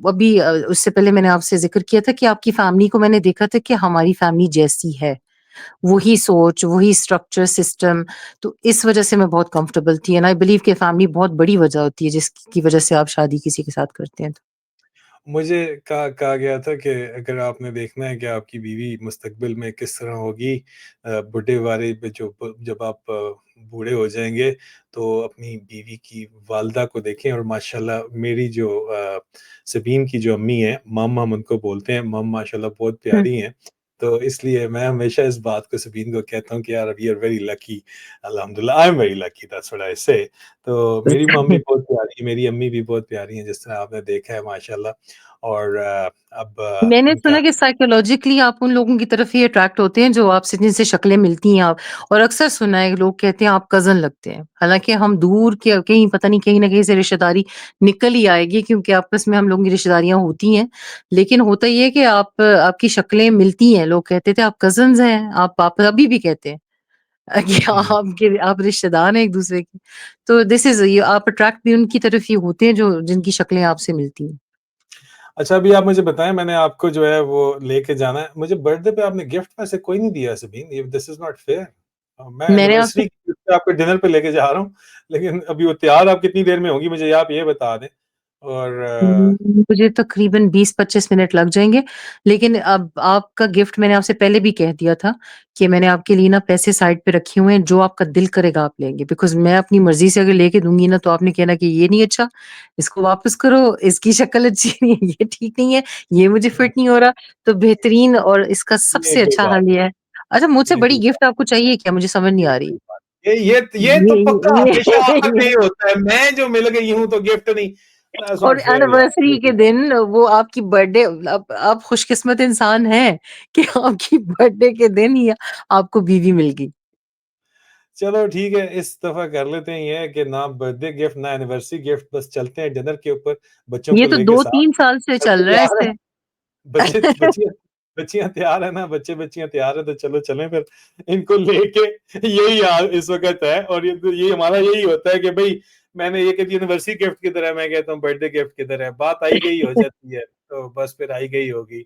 अभी उससे पहले मैंने आपसे ज़िक्र किया था कि आपकी फैमिली को मैंने देखा था कि हमारी फैमिली जैसी है। वही सोच, वही स्ट्रक्चर, सिस्टम तो इस वज़ह से मैं बहुत कंफर्टेबल थी एंड आई बिलीव कि फैमिली बहुत बड़ी वज़ह होती है जिसकी वज़ह से आप शादी किसी के साथ करते हैं तो। मुझे कहा गया था कि अगर आपने देखना है कि आपकी बीवी मुस्तकबिल में किस तरह होगी बुढ़े वाले पे जब आप बूढ़े हो जाएँगे, तो अपनी बीवी की वालदा को देखें और माशाल्लाह मेरी जो सबीन की जो अम्मी हैं, मम हम उनको बोलते हैं, मम माशाल्लाह बहुत हुँ। प्यारी हैं। तो इसलिए मैं हमेशा इस बात को सबीन को कहता हूँ कि यार वी आर वेरी लकी अल्हम्दुलिल्लाह I am very lucky that's what I से। तो मेरी मम्मी बहुत प्यारी है, मेरी अम्मी भी बहुत प्यारी हैं, जिस तरह आपने देखा है माशाल्लाह। और अब मैंने उनका सुना कि साइकोलॉजिकली आप उन लोगों की तरफ ही अट्रैक्ट होते हैं जो आपसे जिनसे शक्लें मिलती हैं आप और अक्सर सुना है लोग कहते हैं आप कज़न लगते हैं। हालाँकि हम दूर के कहीं पता नहीं कहीं न कहीं से रिश्तेदारी निकल ही आएगी क्योंकि आपस में हम लोगों की रिश्तेदारियाँ होती हैं। लेकिन होता ये है कि आप आपकी शक्लें मिलती हैं। लोग कहते थे आप कज़न्स हैं, आप अभी भी कहते हैं कि हुँ। आप रिश्तेदार हैं एक-दूसरे के। तो दिस इज़ ये आप अट्रैक्ट भी उनकी तरफ ही होते हैं जो जिनकी शक्लें आपसे मिलती हैं। अच्छा अभी आप मुझे बताएँ मैंने आपको जो है वो लेके जाना है। मुझे बर्थडे पे आपने गिफ्ट में से कोई नहीं दिया सबीन, ये दिस इज़ नॉट फेयर। मैं मैंने आपसे एनिवर्सरी की गिफ्ट पे आपको डिनर पे लेके जा रहा हूँ, लेकिन अभी वो तैयार आप कितनी देर में होंगी मुझे आप ये बता दें। और मुझे तकरीबन 20-25 मिनट लग जाएँगे, लेकिन अब आपका गिफ्ट मैंने आपसे पहले भी कह दिया था कि मैंने आपके लिए ना पैसे साइड पे रखे हुए हैं, जो आपका दिल करेगा आप लेंगे। बिकॉज़ मैं अपनी मर्ज़ी से अगर लेके दूँगी ना, तो आपने कहना कि ये नहीं अच्छा, इसको वापस करो, इसकी शक्ल अच्छी नहीं है, ये ठीक नहीं है, ये मुझे फिट नहीं हो रहा। तो बेहतरीन और इसका ये सबसे कोई अच्छा बात हल ये है अच्छा मुझसे ये बड़ी कोई गिफ्ट आपको चाहिए क्या? मुझे समझ नहीं ये आ रही। कोई बात ये ये तो पक्का हमेशा आखिर में ये ही होता है, मैं जो मिल गई हूँ तो गिफ्ट नहीं, दैट्स और नॉट फेयर यार, ये एनिवर्सरी के कोई बात दिन वो आपकी बर्थडे आप खुशकिस्मत इंसान हैं कि आपकी बर्थडे के दिन ही आपको बीवी मिल गई। चलो ठीक है, इस दफ़ा कर लेते हैं ये कि ना बर्थडे गिफ्ट, ना एनिवर्सरी गिफ्ट, बस चलते हैं डिनर के ऊपर, बच्चों ये को तो लेके साथ। 2-3 साल से बच्चे चल रहा है तैयार हैं? इससे। बच्चे बच्चियाँ बच्चियाँ तैयार हैं ना? बच्चे-बच्चियाँ तैयार हैं तो चलो चलें फिर। इनको लेके यही हाल इस वक़्त है और ये हमारा यही होता है कि भई मैंने ये कह दिया यूनिवर्सिटी गिफ्ट की तरह, मैं कहता हूँ बर्थडे गिफ्ट की तरह, बात आई गई हो जाती है, तो बस फिर आई गई होगी।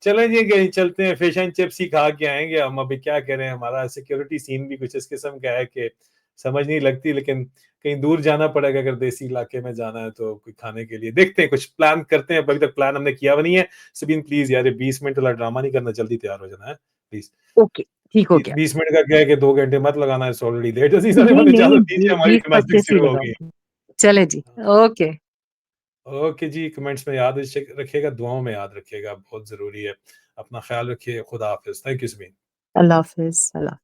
चलें जी कहीं चलते हैं, फिश एंड चिप्स ही खा के आएँगे हम, अभी क्या करें, हमारा सिक्योरिटी सीन भी कुछ इस किस्म का है कि समझ नहीं लगती, लेकिन कहीं दूर जाना पड़ेगा अगर देसी इलाके में जाना है तो कोई खाने के लिए। देखते हैं, कुछ प्लान करते हैं, अभी तक प्लान हमने किया हुआ नहीं है। सबिन प्लीज़ यार ये 20 मिनट वाला ड्रामा नहीं करना, जल्दी तैयार हो जाना है, प्लीज़। ओके, ठीक हो गया। 20 मिनट का क्या है कि 2 घंटे मत लगाना, इट्स ऑलरेडी लेट। अज़ीज़ नहीं, अरमान नहीं, इजाज़त दीजिए, हमारी जिम्नास्टिक 20-25 ही शुरू हो गई। लगाऊँगी। चलें जी, ओके। ओके जी, कमेंट्स में याद रखिएगा, दुआओं में याद रखिएगा, बहुत ज़रूरी है। अपना ख़्याल रखिए, खुदा हाफ़िज़। Thank you Sabin. अल्लाह हाफ़िज़, अल्लाह